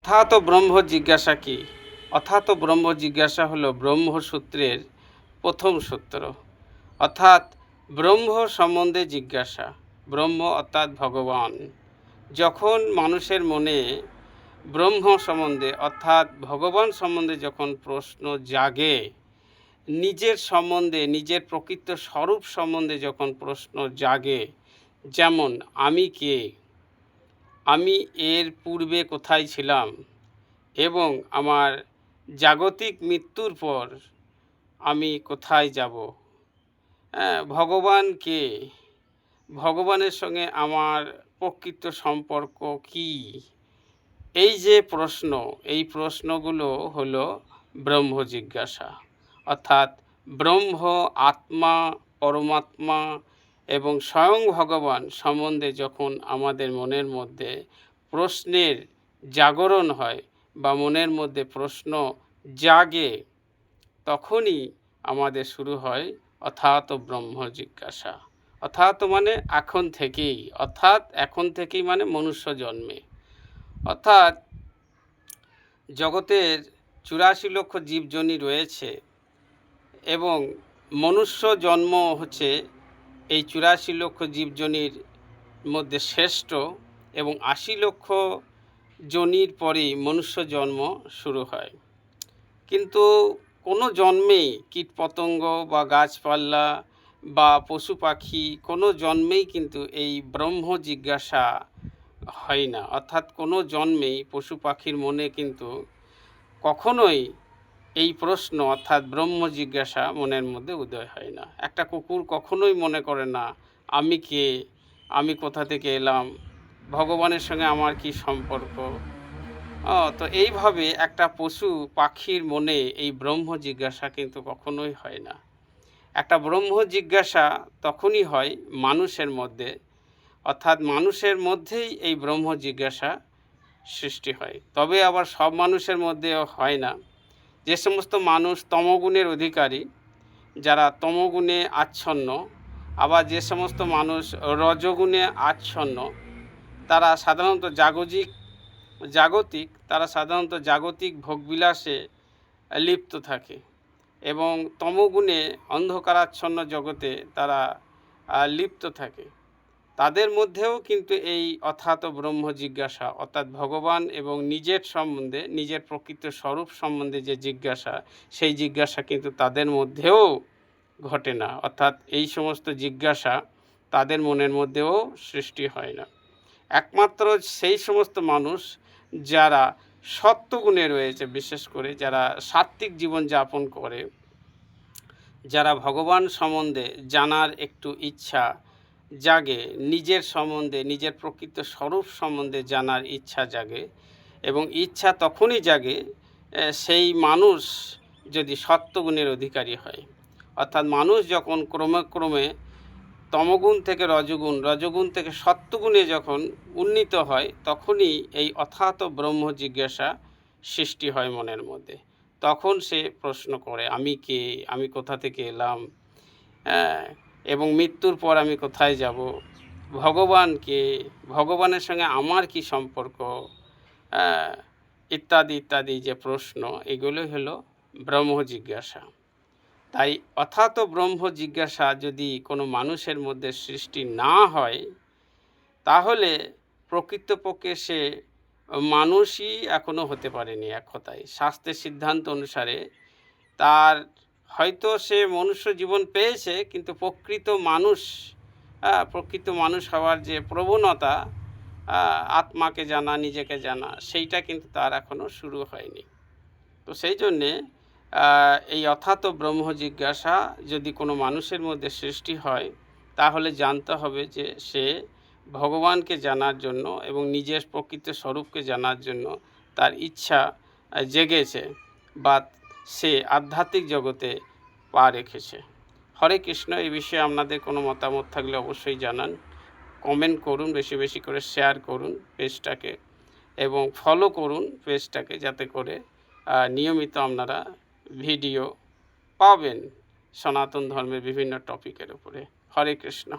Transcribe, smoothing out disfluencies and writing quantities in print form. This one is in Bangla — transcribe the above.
অথাত ব্রহ্ম জিজ্ঞাসা কি? অথাত ব্রহ্ম জিজ্ঞাসা হলো ব্রহ্মসূত্রের প্রথম সূত্র, অর্থাৎ ব্রহ্ম সম্বন্ধে জিজ্ঞাসা। ব্রহ্ম অর্থাৎ ভগবান। যখন মানুষের মনে ব্রহ্ম সম্বন্ধে অর্থাৎ ভগবান সম্বন্ধে যখন প্রশ্ন জাগে, নিজের সম্বন্ধে, নিজের প্রকৃত স্বরূপ সম্বন্ধে যখন প্রশ্ন জাগে, যেমন আমি কে, আমি এর পূর্বে কোথায় ছিলাম, এবং আমার জাগতিক মৃত্যুর পর আমি কোথায় যাব, ভগবান কে, ভগবানের সঙ্গে আমার প্রকৃত সম্পর্ক কি, এই যে প্রশ্ন, এই প্রশ্নগুলো হলো ব্রহ্ম জিজ্ঞাসা। অর্থাৎ ব্রহ্ম, আত্মা, পরমাত্মা এবং স্বয়ং ভগবান সম্বন্ধে যখন আমাদের মনের মধ্যে প্রশ্নের জাগরণ হয় বা মনের মধ্যে প্রশ্ন জাগে, তখনই আমাদের শুরু হয় অথাত ব্রহ্ম জিজ্ঞাসা। অথাত মানে এখন থেকেই, অর্থাৎ এখন থেকেই মানে মনুষ্য জন্মে। অর্থাৎ জগতের ৮৪ লক্ষ জীবজনী রয়েছে এবং মনুষ্য জন্ম হচ্ছে এই ৮৪ লক্ষ জীবজনীর মধ্যে শ্রেষ্ঠ, এবং ৮০ লক্ষ জনির পরেই মনুষ্য জন্ম শুরু হয়। কিন্তু কোনো জন্মেই কীটপতঙ্গ বা গাছপালা বা পশু পাখি কোনো জন্মেই কিন্তু এই ব্রহ্ম জিজ্ঞাসা হয় না। অর্থাৎ কোনো জন্মেই পশু পাখির মনে কিন্তু কখনোই এই প্রশ্ন অর্থাৎ ব্রহ্ম জিজ্ঞাসা মনের মধ্যে উদয় হয় না। একটা কুকুর কখনোই মনে করে না আমি কে, আমি কোথা থেকে এলাম, ভগবানের সঙ্গে আমার কি সম্পর্ক। তো এইভাবে একটা পশু পাখির মনে এই ব্রহ্ম জিজ্ঞাসা কিন্তু কখনোই হয় না। একটা ব্রহ্ম জিজ্ঞাসা তখনই হয় মানুষের মধ্যে, অর্থাৎ মানুষের মধ্যেই এই ব্রহ্ম জিজ্ঞাসা সৃষ্টি হয়। তবে আবার সব মানুষের মধ্যেও হয় না। যে সমস্ত মানুষ তমগুণের অধিকারী, যারা তমগুণে আচ্ছন্ন, আবার যে সমস্ত মানুষ রজগুণে আচ্ছন্ন, তারা সাধারণত জাগতিক তারা সাধারণত জাগতিক ভোগবিলাসে লিপ্ত থাকে, এবং তমগুণে অন্ধকারাচ্ছন্ন জগতে তারা লিপ্ত থাকে। তাদের মধ্যেও কিন্তু এই অথাত ব্রহ্ম জিজ্ঞাসা অর্থাৎ ভগবান এবং নিজের সম্বন্ধে, নিজের প্রকৃত স্বরূপ সম্বন্ধে যে জিজ্ঞাসা, সেই জিজ্ঞাসা কিন্তু তাদের মধ্যেও ঘটে না। অর্থাৎ এই সমস্ত জিজ্ঞাসা তাদের মনের মধ্যেও সৃষ্টি হয় না। একমাত্র সেই সমস্ত মানুষ যারা সত্ত্বগুণে রয়েছে, বিশেষ করে যারা সাত্ত্বিক জীবন যাপন করে, যারা ভগবান সম্বন্ধে জানার একটু ইচ্ছা জাগে, নিজের সম্বন্ধে, নিজের প্রকৃত স্বরূপ সম্বন্ধে জানার ইচ্ছা জাগে, এবং ইচ্ছা তখনই জাগে সেই মানুষ যদি সত্ত্বগুণের অধিকারী হয়। অর্থাৎ মানুষ যখন ক্রমে ক্রমে তমগুণ থেকে রজগুণ, রজগুণ থেকে সত্ত্বগুণে যখন উন্নীত হয়, তখনই এই অথাত ব্রহ্ম জিজ্ঞাসা সৃষ্টি হয় মনের মধ্যে। তখন সে প্রশ্ন করে আমি কে, আমি কোথা থেকে এলাম, এবং মৃত্যুর পর আমি কোথায় যাব, ভগবান কে, ভগবানের সঙ্গে আমার কি সম্পর্ক, ইত্যাদি ইত্যাদি যে প্রশ্ন, এগুলোই হলো ব্রহ্ম জিজ্ঞাসা। তাই অথাত ব্রহ্ম জিজ্ঞাসা যদি কোনো মানুষের মধ্যে সৃষ্টি না হয়, তাহলে প্রকৃতপক্ষে সে মানুষই এখনও হতে পারেনি। এক কথায় শাস্ত্রের সিদ্ধান্ত অনুসারে তার হয়তো সে মনুষ্য জীবন পেয়েছে, কিন্তু প্রকৃত মানুষ হওয়ার যে প্রবণতা, আত্মাকে জানা, নিজেকে জানা, সেইটা কিন্তু তার এখনও শুরু হয়নি। তো সেই জন্যে এই অথাত ব্রহ্ম জিজ্ঞাসা যদি কোনো মানুষের মধ্যে সৃষ্টি হয়, তাহলে জানতে হবে যে সে ভগবানকে জানার জন্য এবং নিজের প্রকৃত স্বরূপকে জানার জন্য তার ইচ্ছা জেগেছে, বা সে আধ্যাত্মিক জগতে পা রেখেছে। হরে কৃষ্ণ। এই বিষয়ে আপনাদের কোনো মতামত থাকলে অবশ্যই জানান, কমেন্ট করুন, বেশি বেশি করে শেয়ার করুন পেজটাকে, এবং ফলো করুন পেজটাকে, যাতে করে নিয়মিত আপনারা ভিডিও পাবেন সনাতন ধর্মের বিভিন্ন টপিকের উপরে। হরে কৃষ্ণ।